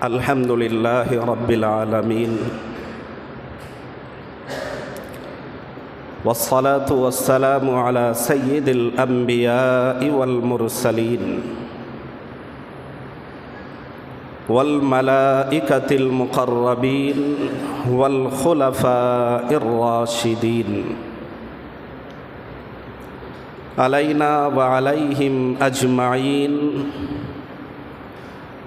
الحمد للہ رب العالمین والصلاة والسلام على سید الانبیاء والمرسلین والملائکۃ المقربین والخلفاء الراشدین علینا وعلیہم اجمعین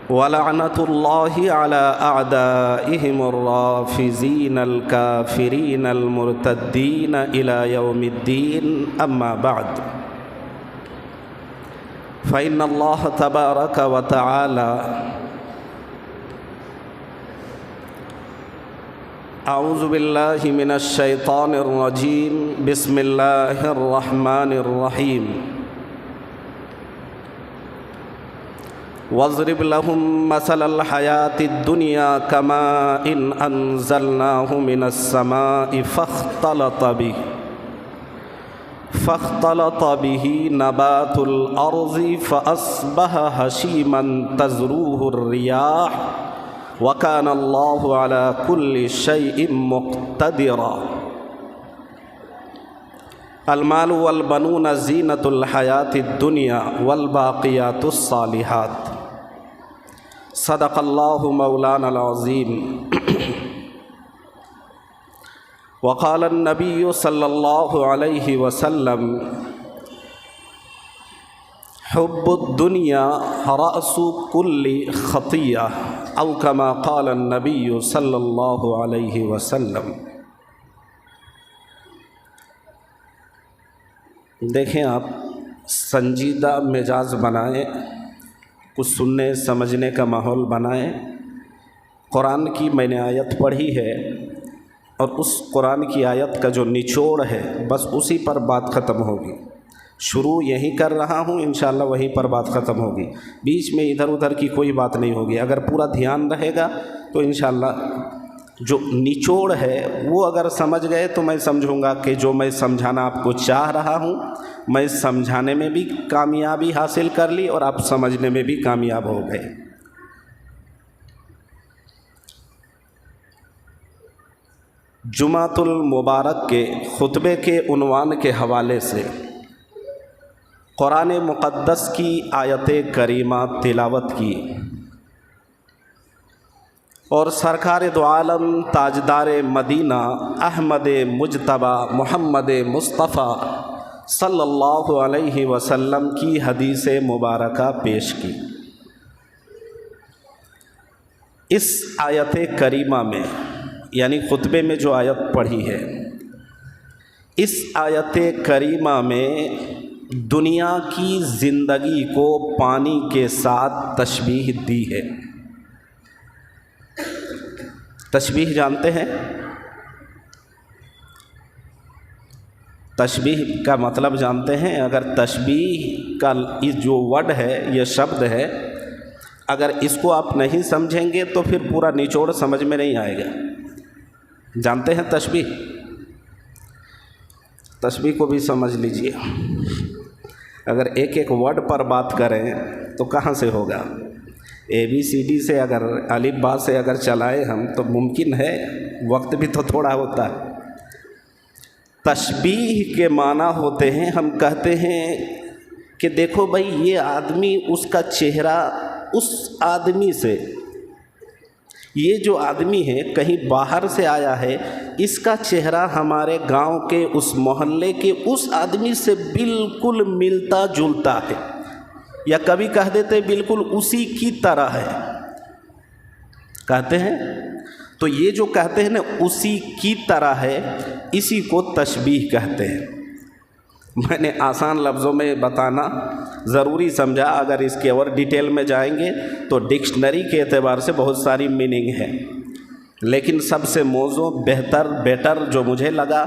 وَلَعْنَةُ اللَّهِ عَلَىٰ أَعْدَائِهِمُ الرَّافِضِينَ الْكَافِرِينَ الْمُرْتَدِّينَ إِلَىٰ يَوْمِ الدِّينِ أَمَّا بَعْدُ فَإِنَّ اللَّهَ تَبَارَكَ وَتَعَالَىٰ أعوذ باللہ من الشیطان الرجیم بسم اللہ الرحمن الرحیم واضرب لهم مثل الحیاة الدنیا كماء انزلناه من السماء فاختلط به نبات الارض فاصبح هشیما تذروه الرياح وكان الله على كل شيء مقتدرا المال والبنون زینة الحیاة الدنیا والباقیات الصالحات صدق اللہ مولانا العظیم وقال النبی صلی اللہ علیہ وسلم حب الدنیا رأس کل خطیہ او کما قال النبی صلی اللہ علیہ وسلم۔ دیکھیں، آپ سنجیدہ مزاج بنائیں، کچھ سننے سمجھنے کا ماحول بنائیں۔ قرآن کی میں نے آیت پڑھی ہے اور اس قرآن کی آیت کا جو نچوڑ ہے بس اسی پر بات ختم ہوگی۔ شروع یہیں کر رہا ہوں، انشاءاللہ وہیں پر بات ختم ہوگی، بیچ میں ادھر ادھر کی کوئی بات نہیں ہوگی۔ اگر پورا دھیان رہے گا تو انشاءاللہ جو نچوڑ ہے وہ اگر سمجھ گئے تو میں سمجھوں گا کہ جو میں سمجھانا آپ کو چاہ رہا ہوں میں سمجھانے میں بھی کامیابی حاصل کر لی اور آپ سمجھنے میں بھی کامیاب ہو گئے۔ جمعۃ المبارک کے خطبے کے عنوان کے حوالے سے قرآن مقدس کی آیت کریمہ تلاوت کی اور سرکار دو عالم تاجدار مدینہ احمد مجتبی محمد مصطفیٰ صلی اللہ علیہ وسلم کی حدیث مبارکہ پیش کی۔ اس آیت کریمہ میں یعنی خطبے میں جو آیت پڑھی ہے، اس آیت کریمہ میں دنیا کی زندگی کو پانی کے ساتھ تشبیہ دی ہے۔ تشبیہ جانتے ہیں؟ تشبیہ کا مطلب جانتے ہیں؟ اگر تشبیہ کا جو ورڈ ہے، یہ شبد ہے، اگر اس کو آپ نہیں سمجھیں گے تو پھر پورا نچوڑ سمجھ میں نہیں آئے گا۔ جانتے ہیں تشبیہ؟ تشبیہ کو بھی سمجھ لیجئے۔ اگر ایک ایک ورڈ پر بات کریں تو کہاں سے ہوگا؟ اے بی سی ڈی سے اگر الف با سے اگر چلائیں ہم تو ممکن ہے، وقت بھی تو تھوڑا ہوتا ہے۔ تشبیہ کے معنی ہوتے ہیں، ہم کہتے ہیں کہ دیکھو بھائی یہ آدمی، اس کا چہرہ اس آدمی سے، یہ جو آدمی ہے کہیں باہر سے آیا ہے، اس کا چہرہ ہمارے گاؤں کے اس محلے کے اس آدمی سے بالکل ملتا جلتا ہے، یا کبھی کہہ دیتے بالکل اسی کی طرح ہے، کہتے ہیں تو یہ جو کہتے ہیں نا اسی کی طرح ہے، اسی کو تشبیہ کہتے ہیں۔ میں نے آسان لفظوں میں بتانا ضروری سمجھا، اگر اس کے اور ڈیٹیل میں جائیں گے تو ڈکشنری کے اعتبار سے بہت ساری میننگ ہے، لیکن سب سے موزوں بیٹر جو مجھے لگا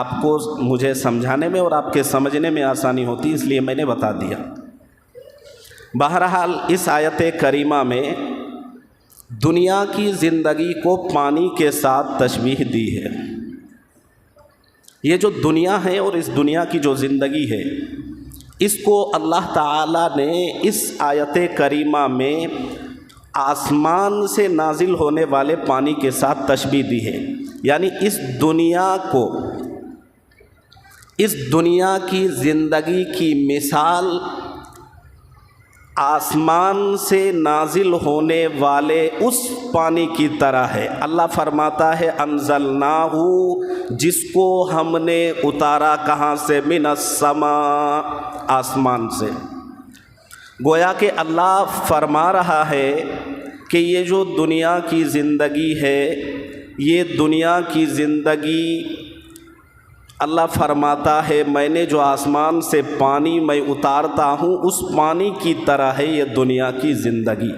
آپ کو مجھے سمجھانے میں اور آپ کے سمجھنے میں آسانی ہوتی، اس لیے میں نے بتا دیا۔ بہرحال اس آیت کریمہ میں دنیا کی زندگی کو پانی کے ساتھ تشبیہ دی ہے۔ یہ جو دنیا ہے اور اس دنیا کی جو زندگی ہے، اس کو اللہ تعالیٰ نے اس آیت کریمہ میں آسمان سے نازل ہونے والے پانی کے ساتھ تشبیہ دی ہے، یعنی اس دنیا کی زندگی کی مثال آسمان سے نازل ہونے والے اس پانی کی طرح ہے۔ اللہ فرماتا ہے انزلناہ، جس کو ہم نے اتارا کہاں سے؟ من السماء، آسمان سے۔ گویا کہ اللہ فرما رہا ہے کہ یہ جو دنیا کی زندگی ہے، یہ دنیا کی زندگی اللہ فرماتا ہے میں نے جو آسمان سے پانی میں اتارتا ہوں اس پانی کی طرح ہے یہ دنیا کی زندگی۔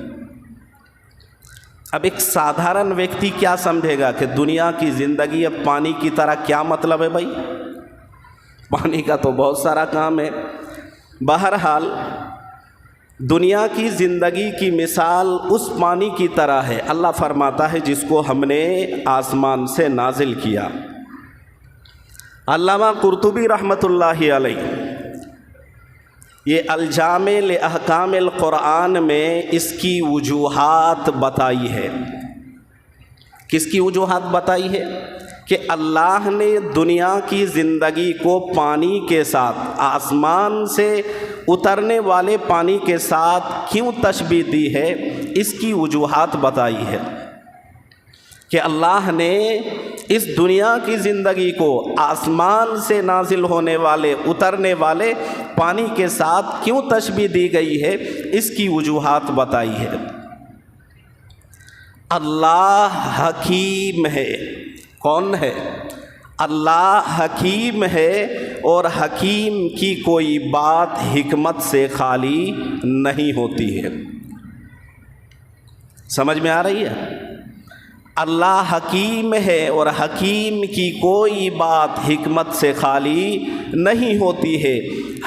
اب ایک سادھارن ویکتی کیا سمجھے گا کہ دنیا کی زندگی اب پانی کی طرح کیا مطلب ہے بھائی؟ پانی کا تو بہت سارا کام ہے۔ بہرحال دنیا کی زندگی کی مثال اس پانی کی طرح ہے، اللہ فرماتا ہے جس کو ہم نے آسمان سے نازل کیا۔ علامہ قرطبی رحمۃ اللہ علیہ یہ الجامع لاحکام القرآن میں اس کی وجوہات بتائی ہے۔ کس کی وجوہات بتائی ہے؟ کہ اللہ نے دنیا کی زندگی کو پانی کے ساتھ، آسمان سے اترنے والے پانی کے ساتھ کیوں تشبیہ دی ہے، اس کی وجوہات بتائی ہے کہ اللہ نے اس دنیا کی زندگی کو آسمان سے نازل ہونے والے، اترنے والے پانی کے ساتھ کیوں تشبیہ دی گئی ہے، اس کی وجوہات بتائی ہے۔ اللہ حکیم ہے۔ کون ہے؟ اللہ حکیم ہے، اور حکیم کی کوئی بات حکمت سے خالی نہیں ہوتی ہے۔ سمجھ میں آ رہی ہے؟ اللہ حکیم ہے اور حکیم کی کوئی بات حکمت سے خالی نہیں ہوتی ہے۔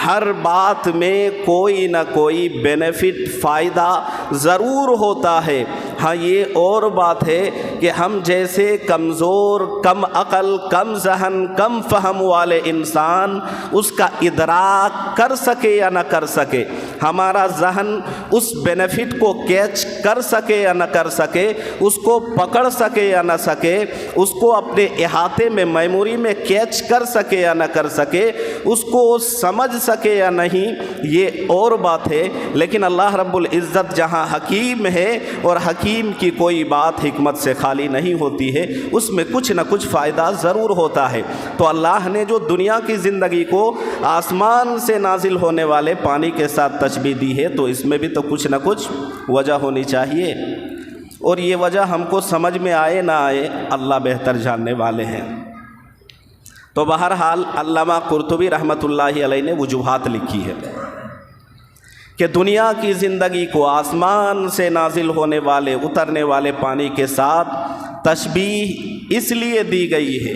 ہر بات میں کوئی نہ کوئی بینیفٹ، فائدہ ضرور ہوتا ہے۔ ہاں یہ اور بات ہے کہ ہم جیسے کمزور، کم عقل، کم ذہن، کم فہم والے انسان اس کا ادراک کر سکے یا نہ کر سکے، ہمارا ذہن اس بینیفٹ کو کیچ کر سکے یا نہ کر سکے، اس کو پکڑ سکے یا نہ سکے، اس کو اپنے احاطے میں، میموری میں کیچ کر سکے یا نہ کر سکے، اس کو سمجھ سکے یا نہیں، یہ اور بات ہے۔ لیکن اللہ رب العزت جہاں حکیم ہے اور حکیم کی کوئی بات حکمت سے خالی نہیں ہوتی ہے، اس میں کچھ نہ کچھ فائدہ ضرور ہوتا ہے۔ تو اللہ نے جو دنیا کی زندگی کو آسمان سے نازل ہونے والے پانی کے ساتھ تشبیہ دی ہے، تو اس میں بھی تو کچھ نہ کچھ وجہ ہونی چاہیے، اور یہ وجہ ہم کو سمجھ میں آئے نہ آئے اللہ بہتر جاننے والے ہیں۔ تو بہرحال علامہ قرطبی رحمۃ اللہ علیہ نے وجوہات لکھی ہے کہ دنیا کی زندگی کو آسمان سے نازل ہونے والے، اترنے والے پانی کے ساتھ تشبیہ اس لیے دی گئی ہے۔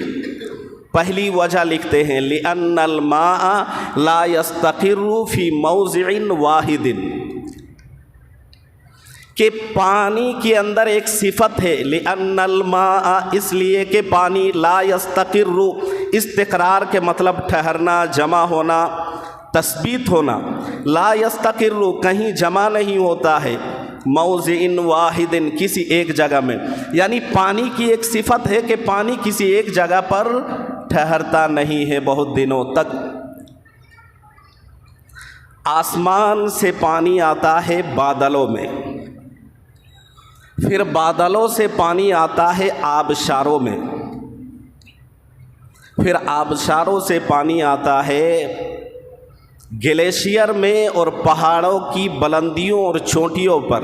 پہلی وجہ لکھتے ہیں لِأَنَّ الْمَاءَ لَا يَسْتَقِرُّ فِي مَوْضِعٍ وَاحِدٍ، کہ پانی کے اندر ایک صفت ہے، لِأَنَّ الْمَاءَ، اس لیے کہ پانی لا يستقر، استقرار کے مطلب ٹھہرنا، جمع ہونا، تثبیت ہونا، لا يستقر کہیں جمع نہیں ہوتا ہے، موضع واحد کسی ایک جگہ میں، یعنی پانی کی ایک صفت ہے کہ پانی کسی ایک جگہ پر ٹھہرتا نہیں ہے بہت دنوں تک۔ آسمان سے پانی آتا ہے بادلوں میں، پھر بادلوں سے پانی آتا ہے آبشاروں میں، پھر آبشاروں سے پانی آتا ہے گلیشیئر میں اور پہاڑوں کی بلندیوں اور چوٹیوں پر،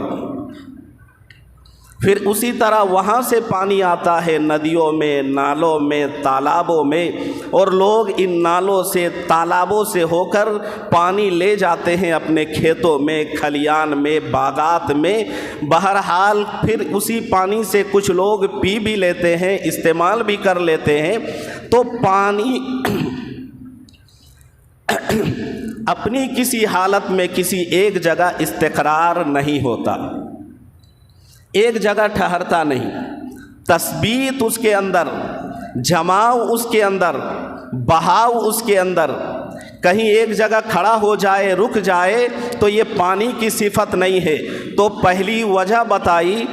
پھر اسی طرح وہاں سے پانی آتا ہے ندیوں میں، نالوں میں، تالابوں میں، اور لوگ ان نالوں سے، تالابوں سے ہو کر پانی لے جاتے ہیں اپنے کھیتوں میں، کھلیان میں، باغات میں۔ بہرحال پھر اسی پانی سے کچھ لوگ پی بھی لیتے ہیں، استعمال بھی کر لیتے ہیں۔ تو پانی اپنی کسی حالت میں کسی ایک جگہ استقرار نہیں ہوتا، ایک جگہ ٹھہرتا نہیں، تثبیت اس کے اندر، جماؤ اس کے اندر، بہاؤ اس کے اندر، کہیں ایک جگہ کھڑا ہو جائے، رک جائے، تو یہ پانی کی صفت نہیں ہے۔ تو پہلی وجہ بتائی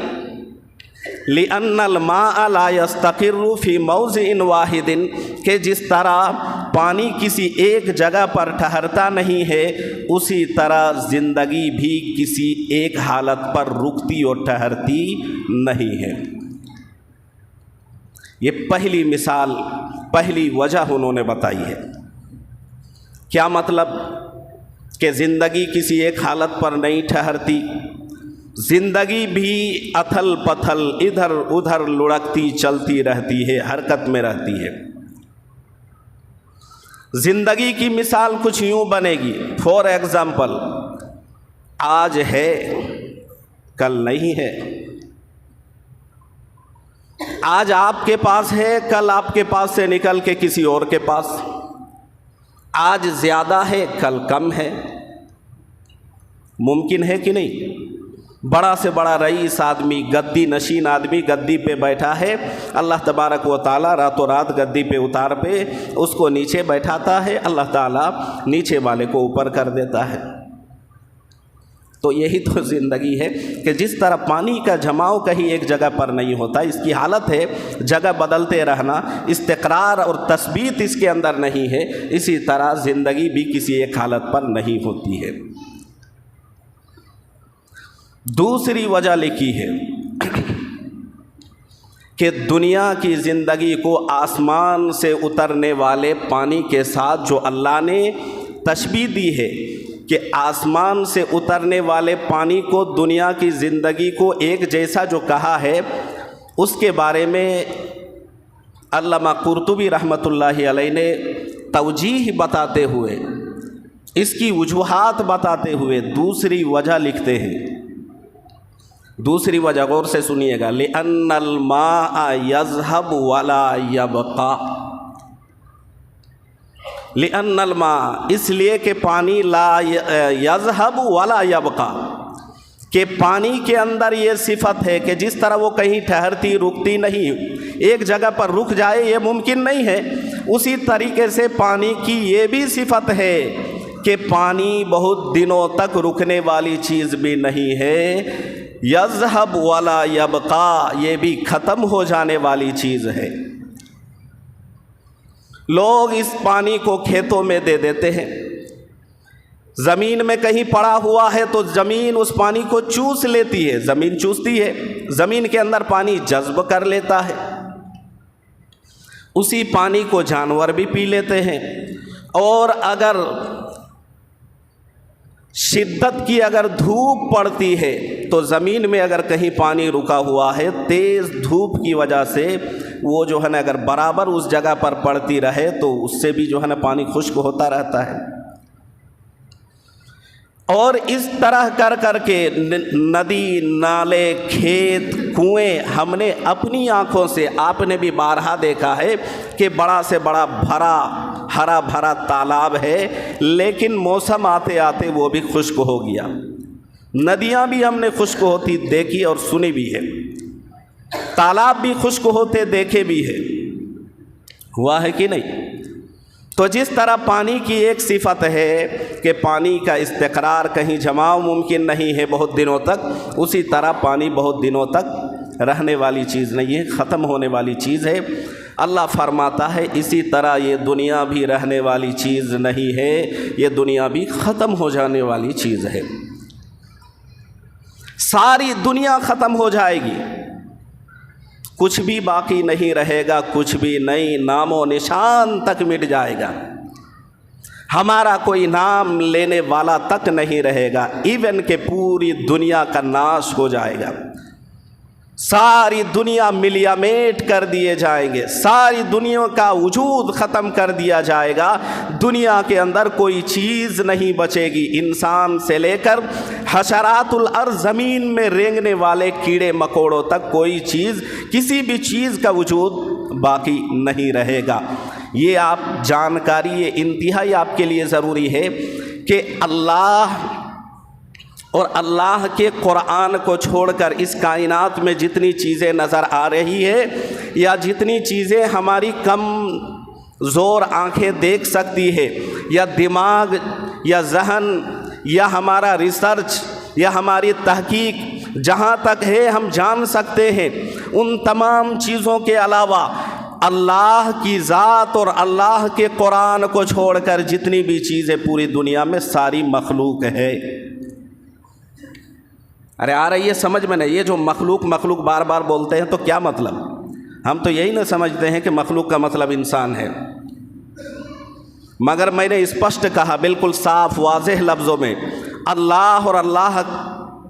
لِأَنَّ الْمَاءَ لَا يَسْتَقِرُّ فِي مَوْضِعٍ وَاحِدٍ کہ جس طرح پانی کسی ایک جگہ پر ٹھہرتا نہیں ہے، اسی طرح زندگی بھی کسی ایک حالت پر رکتی اور ٹھہرتی نہیں ہے۔ یہ پہلی مثال، پہلی وجہ انہوں نے بتائی ہے۔ کیا مطلب؟ کہ زندگی کسی ایک حالت پر نہیں ٹھہرتی، زندگی بھی اتھل پتھل ادھر ادھر لڑکتی چلتی رہتی ہے، حرکت میں رہتی ہے۔ زندگی کی مثال کچھ یوں بنے گی، فار ایگزامپل، آج ہے کل نہیں ہے، آج آپ کے پاس ہے کل آپ کے پاس سے نکل کے کسی اور کے پاس، آج زیادہ ہے کل کم ہے۔ ممکن ہے کہ نہیں؟ بڑا سے بڑا رئیس آدمی، گدی نشین آدمی گدی پہ بیٹھا ہے، اللہ تبارک و تعالیٰ راتوں رات گدی پہ اتار پہ اس کو نیچے بیٹھاتا ہے، اللہ تعالیٰ نیچے والے کو اوپر کر دیتا ہے۔ تو یہی تو زندگی ہے کہ جس طرح پانی کا جماؤ کہیں ایک جگہ پر نہیں ہوتا، اس کی حالت ہے جگہ بدلتے رہنا، استقرار اور تثبیت اس کے اندر نہیں ہے، اسی طرح زندگی بھی کسی ایک حالت پر نہیں ہوتی ہے۔ دوسری وجہ لکھی ہے کہ دنیا کی زندگی کو آسمان سے اترنے والے پانی کے ساتھ جو اللہ نے تشبیہ دی ہے کہ آسمان سے اترنے والے پانی کو دنیا کی زندگی کو ایک جیسا جو کہا ہے، اس کے بارے میں علامہ قرطبی رحمۃ اللہ علیہ نے توجیہ بتاتے ہوئے، اس کی وجوہات بتاتے ہوئے دوسری وجہ لکھتے ہیں۔ دوسری وجہ غور سے سنیے گا، لِأَنَّ الْمَاءَ يَذْهَبُ وَلَا يَبْقَى، لِأَنَّ الْمَاءَ اس لیے کہ پانی لا يَذْهَبُ وَلَا يَبْقَى کہ پانی کے اندر یہ صفت ہے کہ جس طرح وہ کہیں ٹھہرتی رکتی نہیں، ایک جگہ پر رک جائے یہ ممکن نہیں ہے، اسی طریقے سے پانی کی یہ بھی صفت ہے کہ پانی بہت دنوں تک رکنے والی چیز بھی نہیں ہے، یذہب ولا یبقا یہ بھی ختم ہو جانے والی چیز ہے۔ لوگ اس پانی کو کھیتوں میں دے دیتے ہیں، زمین میں کہیں پڑا ہوا ہے تو زمین اس پانی کو چوس لیتی ہے، زمین چوستی ہے، زمین کے اندر پانی جذب کر لیتا ہے، اسی پانی کو جانور بھی پی لیتے ہیں، اور اگر شدت کی اگر دھوپ پڑتی ہے تو زمین میں اگر کہیں پانی رکا ہوا ہے، تیز دھوپ کی وجہ سے وہ جو ہے نا اگر برابر اس جگہ پر پڑتی رہے تو اس سے بھی جو ہے نا پانی خشک ہوتا رہتا ہے۔ اور اس طرح کر کر کے ندی، نالے، کھیت، کنویں ہم نے اپنی آنکھوں سے، آپ نے بھی بارہا دیکھا ہے کہ بڑا سے بڑا ہرا بھرا تالاب ہے، لیکن موسم آتے آتے وہ بھی خشک ہو گیا۔ ندیاں بھی ہم نے خشک ہوتی دیکھی اور سنی بھی ہے، تالاب بھی خشک ہوتے دیکھے بھی ہے، ہوا ہے کہ نہیں؟ تو جس طرح پانی کی ایک صفت ہے کہ پانی کا استقرار کہیں جماؤ ممکن نہیں ہے بہت دنوں تک، اسی طرح پانی بہت دنوں تک رہنے والی چیز نہیں ہے، ختم ہونے والی چیز ہے۔ اللہ فرماتا ہے اسی طرح یہ دنیا بھی رہنے والی چیز نہیں ہے، یہ دنیا بھی ختم ہو جانے والی چیز ہے۔ ساری دنیا ختم ہو جائے گی، کچھ بھی باقی نہیں رہے گا، کچھ بھی نہیں، نام و نشان تک مٹ جائے گا، ہمارا کوئی نام لینے والا تک نہیں رہے گا، ایون کہ پوری دنیا کا ناش ہو جائے گا، ساری دنیا ملیامیٹ کر دیے جائیں گے، ساری دنیا کا وجود ختم کر دیا جائے گا، دنیا کے اندر کوئی چیز نہیں بچے گی، انسان سے لے کر حشرات الارض زمین میں رینگنے والے کیڑے مکوڑوں تک کوئی چیز، کسی بھی چیز کا وجود باقی نہیں رہے گا۔ یہ آپ جانکاری، یہ انتہائی آپ کے لیے ضروری ہے کہ اللہ اور اللہ کے قرآن کو چھوڑ کر اس کائنات میں جتنی چیزیں نظر آ رہی ہے یا جتنی چیزیں ہماری کم زور آنکھیں دیکھ سکتی ہے یا دماغ یا ذہن یا ہمارا ریسرچ یا ہماری تحقیق جہاں تک ہے ہم جان سکتے ہیں، ان تمام چیزوں کے علاوہ اللہ کی ذات اور اللہ کے قرآن کو چھوڑ کر جتنی بھی چیزیں پوری دنیا میں ساری مخلوق ہے۔ ارے آ رہی ہے سمجھ میں؟ نہیں، یہ جو مخلوق بار بار بولتے ہیں تو کیا مطلب؟ ہم تو یہی نہ سمجھتے ہیں کہ مخلوق کا مطلب انسان ہے، مگر میں نے اسپشٹ کہا بالکل صاف واضح لفظوں میں، اللہ اور اللہ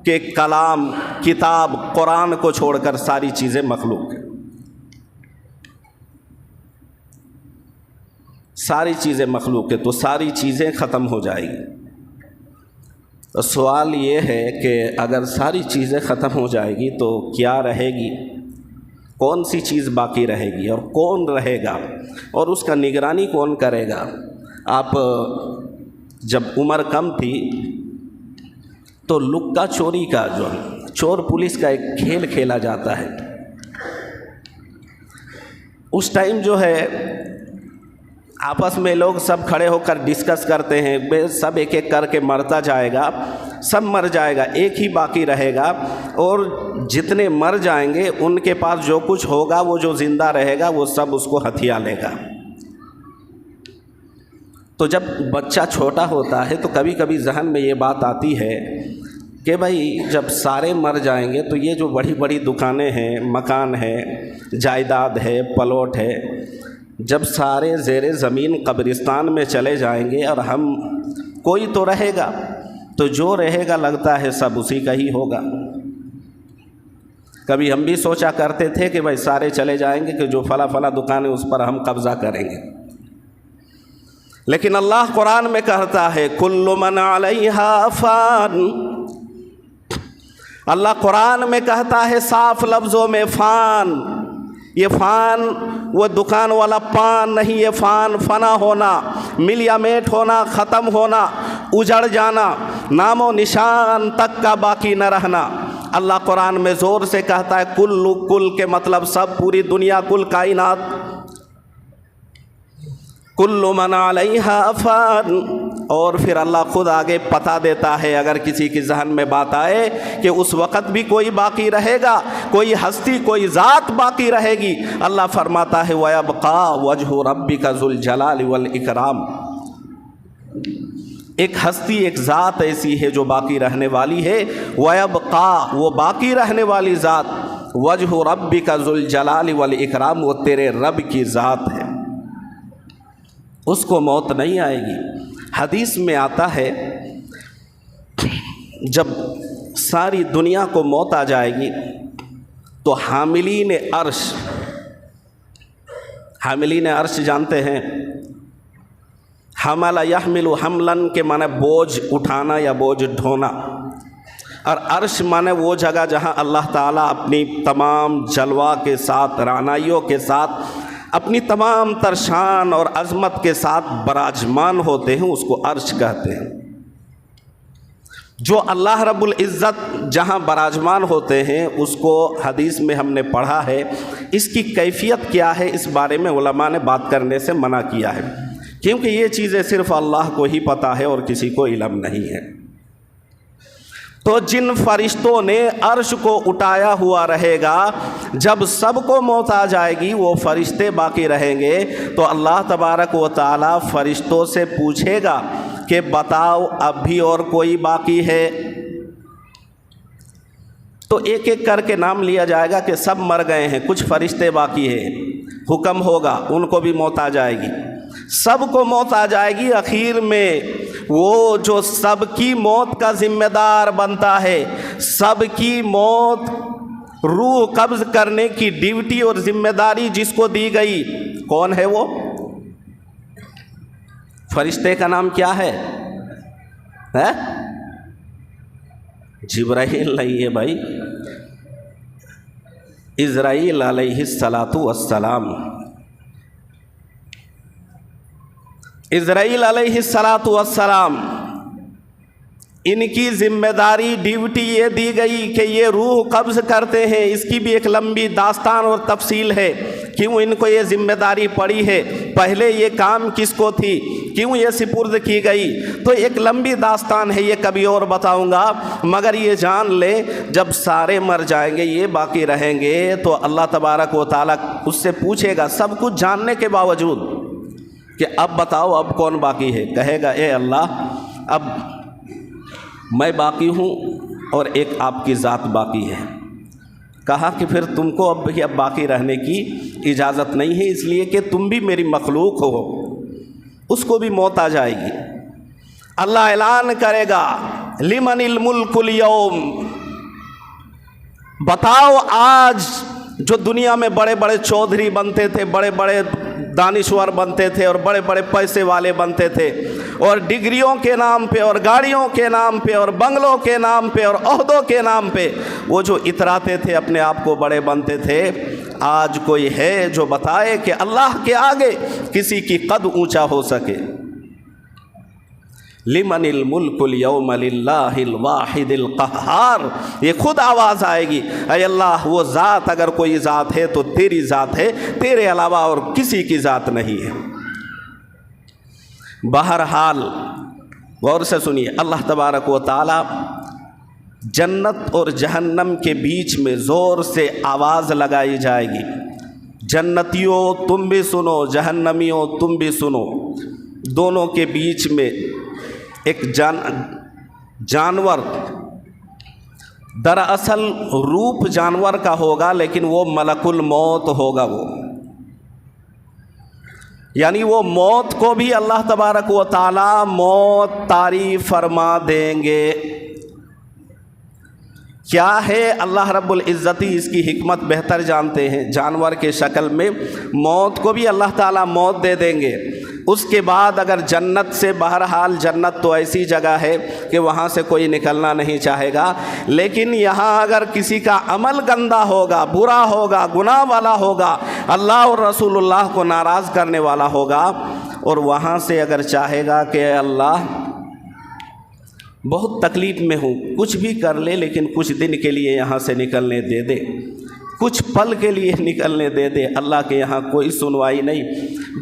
کے کلام کتاب قرآن کو چھوڑ کر ساری چیزیں مخلوق ہیں، ساری چیزیں مخلوق ہیں، تو ساری چیزیں ختم ہو جائیں گی۔ تو سوال یہ ہے کہ اگر ساری چیزیں ختم ہو جائے گی تو کیا رہے گی؟ کون سی چیز باقی رہے گی اور کون رہے گا اور اس کا نگرانی کون کرے گا؟ آپ جب عمر کم تھی تو لکا چوری کا جو چور پولیس کا ایک کھیل کھیلا جاتا ہے، اس ٹائم جو ہے آپس میں لوگ سب کھڑے ہو کر ڈسکس کرتے ہیں، سب ایک ایک کر کے مرتا جائے گا، سب مر جائے گا، ایک ہی باقی رہے گا، اور جتنے مر جائیں گے ان کے پاس جو کچھ ہوگا وہ جو زندہ رہے گا وہ سب اس کو ہتھیا لے گا۔ تو جب بچہ چھوٹا ہوتا ہے تو کبھی کبھی ذہن میں یہ بات آتی ہے کہ بھائی جب سارے مر جائیں گے تو یہ جو بڑی بڑی دکانیں ہیں، مکان ہے، جائیداد ہے، پلاٹ ہے، جب سارے زیر زمین قبرستان میں چلے جائیں گے اور ہم کوئی تو رہے گا، تو جو رہے گا لگتا ہے سب اسی کا ہی ہوگا۔ کبھی ہم بھی سوچا کرتے تھے کہ بھائی سارے چلے جائیں گے کہ جو فلاں دکان ہے اس پر ہم قبضہ کریں گے، لیکن اللہ قرآن میں کہتا ہے کل من علیہا فان۔ اللہ قرآن میں کہتا ہے صاف لفظوں میں فان۔ یہ فان وہ دکان والا پان نہیں، یہ فان فنا ہونا، مل یا میٹ ہونا، ختم ہونا، اجڑ جانا، نام و نشان تک کا باقی نہ رہنا۔ اللہ قرآن میں زور سے کہتا ہے کل کے مطلب سب، پوری دنیا، کل کائنات، کل من علیہا فان۔ اور پھر اللہ خود آگے پتا دیتا ہے اگر کسی کے ذہن میں بات آئے کہ اس وقت بھی کوئی باقی رہے گا، کوئی ہستی، کوئی ذات باقی رہے گی، اللہ فرماتا ہے وَيَبْقَى وَجْهُ رَبِّكَ ذُو الْجَلَالِ وَالْإِكْرَامِ۔ ایک ہستی، ایک ذات ایسی ہے جو باقی رہنے والی ہے، وَيَبْقَى وہ باقی رہنے والی ذات، وَجْهُ رَبِّكَ ذُو الْجَلَالِ وَالْإِكْرَامِ وہ تیرے رب کی ذات ہے، اس کو موت نہیں آئے گی۔ حدیث میں آتا ہے جب ساری دنیا کو موت آ جائے گی تو حاملین عرش جانتے ہیں، حمل یحمل حملاً کے معنی بوجھ اٹھانا یا بوجھ ڈھونا، اور عرش معنی وہ جگہ جہاں اللہ تعالیٰ اپنی تمام جلوہ کے ساتھ، رعنائیوں کے ساتھ، اپنی تمام تر شان اور عظمت کے ساتھ براجمان ہوتے ہیں، اس کو عرش کہتے ہیں۔ جو اللہ رب العزت جہاں براجمان ہوتے ہیں اس کو حدیث میں ہم نے پڑھا ہے، اس کی کیفیت کیا ہے اس بارے میں علماء نے بات کرنے سے منع کیا ہے، کیونکہ یہ چیزیں صرف اللہ کو ہی پتہ ہے اور کسی کو علم نہیں ہے۔ تو جن فرشتوں نے عرش کو اٹھایا ہوا رہے گا، جب سب کو موت آ جائے گی وہ فرشتے باقی رہیں گے، تو اللہ تبارک و تعالیٰ فرشتوں سے پوچھے گا کہ بتاؤ اب بھی اور کوئی باقی ہے؟ تو ایک ایک کر کے نام لیا جائے گا کہ سب مر گئے ہیں، کچھ فرشتے باقی ہیں، حکم ہوگا ان کو بھی موت آ جائے گی، سب کو موت آ جائے گی۔ آخر میں وہ جو سب کی موت کا ذمہ دار بنتا ہے، سب کی موت، روح قبض کرنے کی ڈیوٹی اور ذمہ داری جس کو دی گئی، کون ہے وہ؟ فرشتے کا نام کیا ہے؟ جبرائیل نہیں ہے بھائی، اسرائیل علیہ السلام۔ اسرائیل علیہ السلام، ان کی ذمہ داری، ڈیوٹی یہ دی گئی کہ یہ روح قبض کرتے ہیں۔ اس کی بھی ایک لمبی داستان اور تفصیل ہے، کیوں ان کو یہ ذمہ داری پڑی ہے، پہلے یہ کام کس کو تھی، کیوں یہ سپرد کی گئی؟ تو ایک لمبی داستان ہے، یہ کبھی اور بتاؤں گا، مگر یہ جان لیں جب سارے مر جائیں گے یہ باقی رہیں گے تو اللہ تبارک و تعالیٰ اس سے پوچھے گا سب کچھ جاننے کے باوجود کہ اب بتاؤ اب کون باقی ہے؟ کہے گا اے اللہ اب میں باقی ہوں اور ایک آپ کی ذات باقی ہے۔ کہا کہ پھر تم کو اب باقی رہنے کی اجازت نہیں ہے، اس لیے کہ تم بھی میری مخلوق ہو، اس کو بھی موت آ جائے گی۔ اللہ اعلان کرے گا لمن الملک اليوم، بتاؤ آج جو دنیا میں بڑے بڑے چودھری بنتے تھے، بڑے بڑے دانشور بنتے تھے اور بڑے بڑے پیسے والے بنتے تھے اور ڈگریوں کے نام پہ اور گاڑیوں کے نام پہ اور بنگلوں کے نام پہ اور عہدوں کے نام پہ وہ جو اتراتے تھے اپنے آپ کو بڑے بنتے تھے، آج کوئی ہے جو بتائے کہ اللہ کے آگے کسی کی قد اونچا ہو سکے؟ لمن الملک اليوم للہ الواحد القہار، یہ خود آواز آئے گی، اے اللہ وہ ذات اگر کوئی ذات ہے تو تیری ذات ہے، تیرے علاوہ اور کسی کی ذات نہیں ہے۔ بہرحال غور سے سنیے، اللہ تبارک و تعالی جنت اور جہنم کے بیچ میں زور سے آواز لگائی جائے گی، جنتیوں تم بھی سنو، جہنمیوں تم بھی سنو۔ دونوں کے بیچ میں ایک جانور، دراصل روپ جانور کا ہوگا لیکن وہ ملک الموت ہوگا، وہ یعنی وہ موت کو بھی اللہ تبارک و تعالی موت طاری فرما دیں گے۔ کیا ہے اللہ رب العزتی اس کی حکمت بہتر جانتے ہیں، جانور کے شکل میں موت کو بھی اللہ تعالیٰ موت دے دیں گے۔ اس کے بعد اگر جنت سے، بہرحال جنت تو ایسی جگہ ہے کہ وہاں سے کوئی نکلنا نہیں چاہے گا، لیکن یہاں اگر کسی کا عمل گندا ہوگا، برا ہوگا، گناہ والا ہوگا، اللہ اور رسول اللہ کو ناراض کرنے والا ہوگا، اور وہاں سے اگر چاہے گا کہ اے اللہ بہت تکلیف میں ہوں، کچھ بھی کر لے لیکن کچھ دن کے لیے یہاں سے نکلنے دے دے، کچھ پل کے لیے نکلنے دے دے، اللہ کے یہاں کوئی سنوائی نہیں۔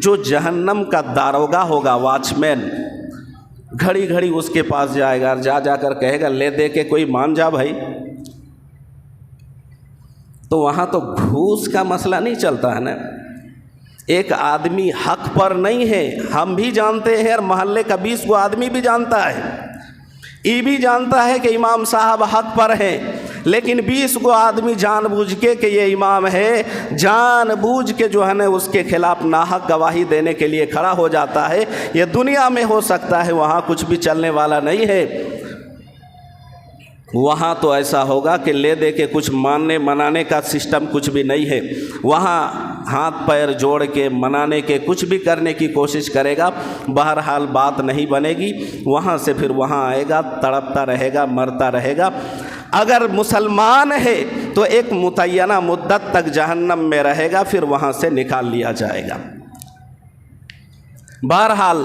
جو جہنم کا داروغہ ہوگا، واچ مین، گھڑی گھڑی اس کے پاس جائے گا، جا کر کہے گا لے دے کے کوئی مان جا بھائی۔ تو وہاں تو گھوس کا مسئلہ نہیں چلتا ہے نا، ایک آدمی حق پر نہیں ہے، ہم بھی جانتے ہیں اور محلے کا 20 کو آدمی بھی جانتا ہے، یہ بھی جانتا ہے کہ امام صاحب حق پر ہیں، لیکن 20 کو آدمی جان بوجھ کے کہ یہ امام ہے، جان بوجھ کے جو ہے نا اس کے خلاف ناحق گواہی دینے کے لیے کھڑا ہو جاتا ہے۔ یہ دنیا میں ہو سکتا ہے، وہاں کچھ بھی چلنے والا نہیں ہے۔ وہاں تو ایسا ہوگا کہ لے دے کے کچھ ماننے منانے کا سسٹم کچھ بھی نہیں ہے، وہاں ہاتھ پیر جوڑ کے منانے کے کچھ بھی کرنے کی کوشش کرے گا، بہرحال بات نہیں بنے گی۔ وہاں سے پھر وہاں آئے گا، تڑپتا رہے گا، مرتا رہے گا۔ اگر مسلمان ہے تو ایک متعینہ مدت تک جہنم میں رہے گا، پھر وہاں سے نکال لیا جائے گا۔ بہرحال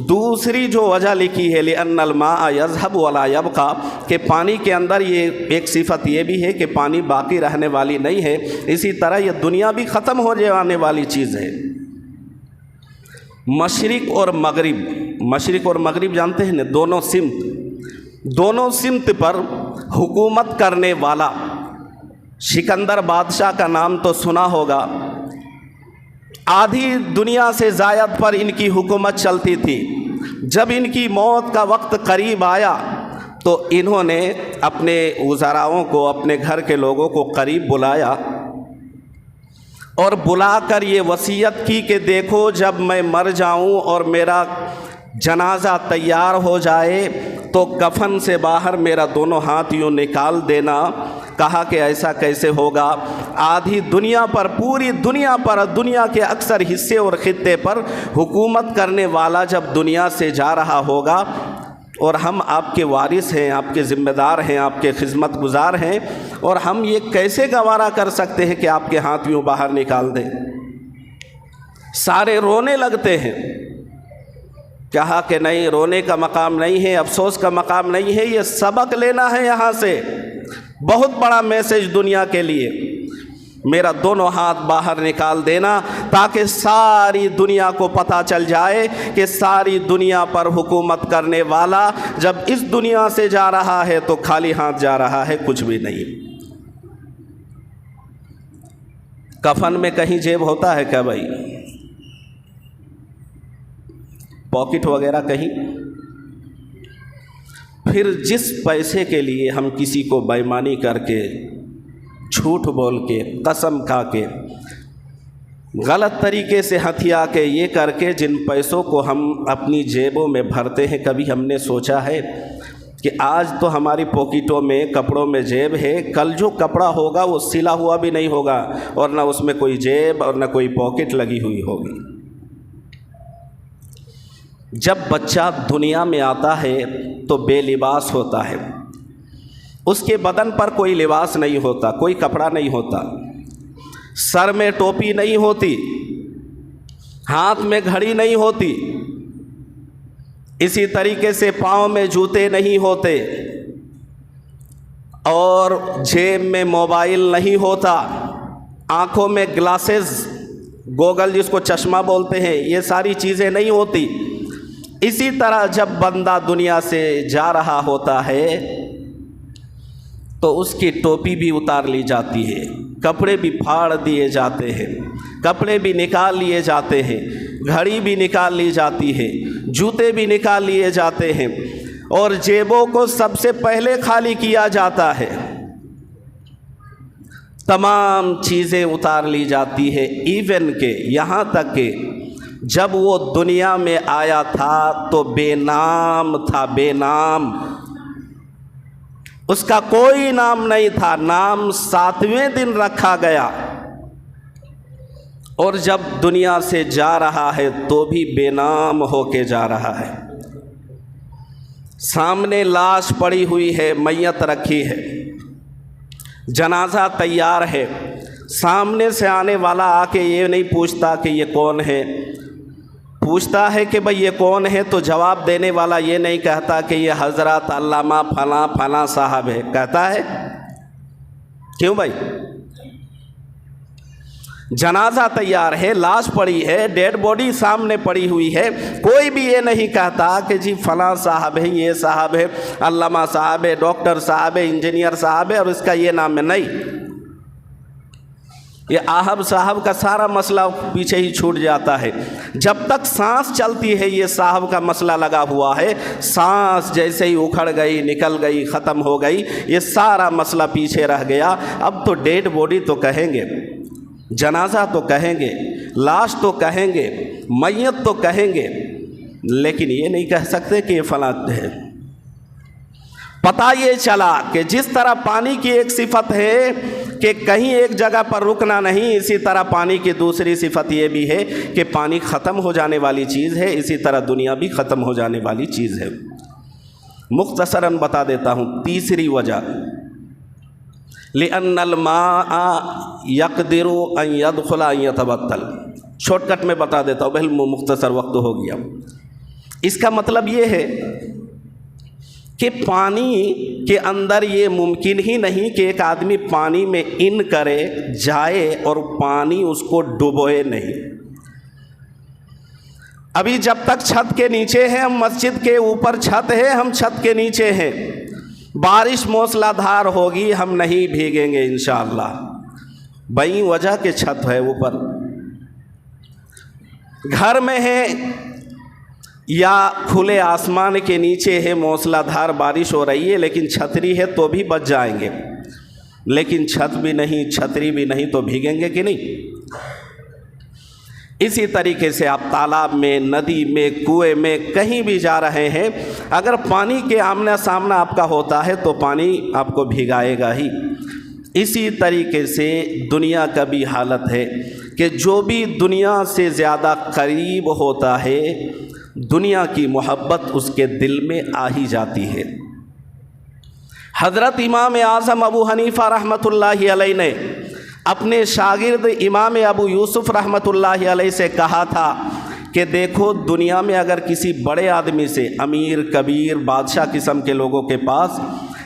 دوسری جو وجہ لکھی ہے لِأَنَّ الْمَاءَ يَذْهَبُ وَلَا يَبْقَى، کہ پانی کے اندر یہ ایک صفت یہ بھی ہے کہ پانی باقی رہنے والی نہیں ہے، اسی طرح یہ دنیا بھی ختم ہو جانے والی چیز ہے۔ مشرق اور مغرب، مشرق اور مغرب جانتے ہیں نا، دونوں سمت پر حکومت کرنے والا سکندر بادشاہ کا نام تو سنا ہوگا۔ آدھی دنیا سے زائد پر ان کی حکومت چلتی تھی۔ جب ان کی موت کا وقت قریب آیا تو انہوں نے اپنے وزراؤں کو، اپنے گھر کے لوگوں کو قریب بلایا اور بلا کر یہ وصیت کی کہ دیکھو جب میں مر جاؤں اور میرا جنازہ تیار ہو جائے تو کفن سے باہر میرا دونوں ہاتھ یوں نکال دینا۔ کہا کہ ایسا کیسے ہوگا؟ آدھی دنیا پر، پوری دنیا پر، دنیا کے اکثر حصے اور خطے پر حکومت کرنے والا جب دنیا سے جا رہا ہوگا اور ہم آپ کے وارث ہیں، آپ کے ذمہ دار ہیں، آپ کے خدمت گزار ہیں، اور ہم یہ کیسے گوارا کر سکتے ہیں کہ آپ کے ہاتھ یوں باہر نکال دیں؟ سارے رونے لگتے ہیں۔ کہا کہ نہیں، رونے کا مقام نہیں ہے، افسوس کا مقام نہیں ہے، یہ سبق لینا ہے یہاں سے، بہت بڑا میسج دنیا کے لیے۔ میرا دونوں ہاتھ باہر نکال دینا تاکہ ساری دنیا کو پتہ چل جائے کہ ساری دنیا پر حکومت کرنے والا جب اس دنیا سے جا رہا ہے تو خالی ہاتھ جا رہا ہے، کچھ بھی نہیں۔ کفن میں کہیں جیب ہوتا ہے کیا بھائی؟ پاکٹ وغیرہ کہیں؟ پھر جس پیسے کے لیے ہم کسی کو بے ایمانی کر کے، جھوٹ بول کے، قسم کھا کے، غلط طریقے سے ہتھیا کے، یہ کر کے جن پیسوں کو ہم اپنی جیبوں میں بھرتے ہیں، کبھی ہم نے سوچا ہے کہ آج تو ہماری پاکٹوں میں، کپڑوں میں جیب ہے، کل جو کپڑا ہوگا وہ سلا ہوا بھی نہیں ہوگا اور نہ اس میں کوئی جیب اور نہ کوئی پاکٹ لگی ہوئی ہوگی۔ جب بچہ دنیا میں آتا ہے تو بے لباس ہوتا ہے، اس کے بدن پر کوئی لباس نہیں ہوتا، کوئی کپڑا نہیں ہوتا، سر میں ٹوپی نہیں ہوتی، ہاتھ میں گھڑی نہیں ہوتی، اسی طریقے سے پاؤں میں جوتے نہیں ہوتے اور جیب میں موبائل نہیں ہوتا، آنکھوں میں گلاسز، گوگل جس کو چشمہ بولتے ہیں، یہ ساری چیزیں نہیں ہوتی۔ اسی طرح جب بندہ دنیا سے جا رہا ہوتا ہے تو اس کی ٹوپی بھی اتار لی جاتی ہے، کپڑے بھی پھاڑ دیے جاتے ہیں، کپڑے بھی نکال لیے جاتے ہیں، گھڑی بھی نکال لی جاتی ہے، جوتے بھی نکال لیے جاتے ہیں اور جیبوں کو سب سے پہلے خالی کیا جاتا ہے، تمام چیزیں اتار لی جاتی ہے، ایون کہ یہاں تک کہ جب وہ دنیا میں آیا تھا تو بے نام تھا، بے نام، اس کا کوئی نام نہیں تھا، نام 7ویں دن رکھا گیا اور جب دنیا سے جا رہا ہے تو بھی بے نام ہو کے جا رہا ہے۔ سامنے لاش پڑی ہوئی ہے، میت رکھی ہے، جنازہ تیار ہے، سامنے سے آنے والا آ کے یہ نہیں پوچھتا کہ یہ کون ہے، پوچھتا ہے کہ بھئی یہ کون ہے تو جواب دینے والا یہ نہیں کہتا کہ یہ حضرت علامہ فلاں فلاں صاحب ہے، کہتا ہے کیوں بھائی؟ جنازہ تیار ہے، لاش پڑی ہے، ڈیڈ باڈی سامنے پڑی ہوئی ہے، کوئی بھی یہ نہیں کہتا کہ جی فلاں صاحب ہے، یہ صاحب ہے، علامہ صاحب ہے، ڈاکٹر صاحب ہے، انجینئر صاحب ہے اور اس کا یہ نام ہے، نہیں۔ یہ آہب صاحب کا سارا مسئلہ پیچھے ہی چھوٹ جاتا ہے۔ جب تک سانس چلتی ہے یہ صاحب کا مسئلہ لگا ہوا ہے، سانس جیسے ہی اکھڑ گئی، نکل گئی، ختم ہو گئی، یہ سارا مسئلہ پیچھے رہ گیا۔ اب تو ڈیڈ باڈی تو کہیں گے، جنازہ تو کہیں گے، لاش تو کہیں گے، میت تو کہیں گے، لیکن یہ نہیں کہہ سکتے کہ یہ فلاں ہے۔ پتہ یہ چلا کہ جس طرح پانی کی ایک صفت ہے کہ کہیں ایک جگہ پر رکنا نہیں، اسی طرح پانی کی دوسری صفت یہ بھی ہے کہ پانی ختم ہو جانے والی چیز ہے، اسی طرح دنیا بھی ختم ہو جانے والی چیز ہے۔ مختصراً بتا دیتا ہوں تیسری وجہ، لِأَنَّ الْمَاءَ يَقْدِرُ أَن يَدْخُلَ أَن يَتَبَطَّلَ، شارٹ کٹ میں بتا دیتا ہوں، بہل مختصر وقت ہو گیا۔ اس کا مطلب یہ ہے کہ پانی کے اندر یہ ممکن ہی نہیں کہ ایک آدمی پانی میں ان کرے جائے اور پانی اس کو ڈبوئے نہیں۔ ابھی جب تک چھت کے نیچے ہیں، ہم مسجد کے اوپر چھت ہے، ہم چھت کے نیچے ہیں، بارش موسلا دھار ہوگی، ہم نہیں بھیگیں گے انشاءاللہ، بئی وجہ کے چھت ہے اوپر۔ گھر میں ہے یا کھلے آسمان کے نیچے ہے، موسلا دھار بارش ہو رہی ہے لیکن چھتری ہے تو بھی بچ جائیں گے، لیکن چھت بھی نہیں، چھتری بھی نہیں تو بھیگیں گے کہ نہیں؟ اسی طریقے سے آپ تالاب میں، ندی میں، کنویں میں کہیں بھی جا رہے ہیں، اگر پانی کے آمنا سامنا آپ کا ہوتا ہے تو پانی آپ کو بھگائے گا ہی۔ اسی طریقے سے دنیا کا بھی حالت ہے کہ جو بھی دنیا سے زیادہ قریب ہوتا ہے، دنیا کی محبت اس کے دل میں آ ہی جاتی ہے۔ حضرت امام اعظم ابو حنیفہ رحمۃ اللہ علیہ نے اپنے شاگرد امام ابو یوسف رحمۃ اللہ علیہ سے کہا تھا کہ دیکھو، دنیا میں اگر کسی بڑے آدمی سے، امیر، کبیر، بادشاہ قسم کے لوگوں کے پاس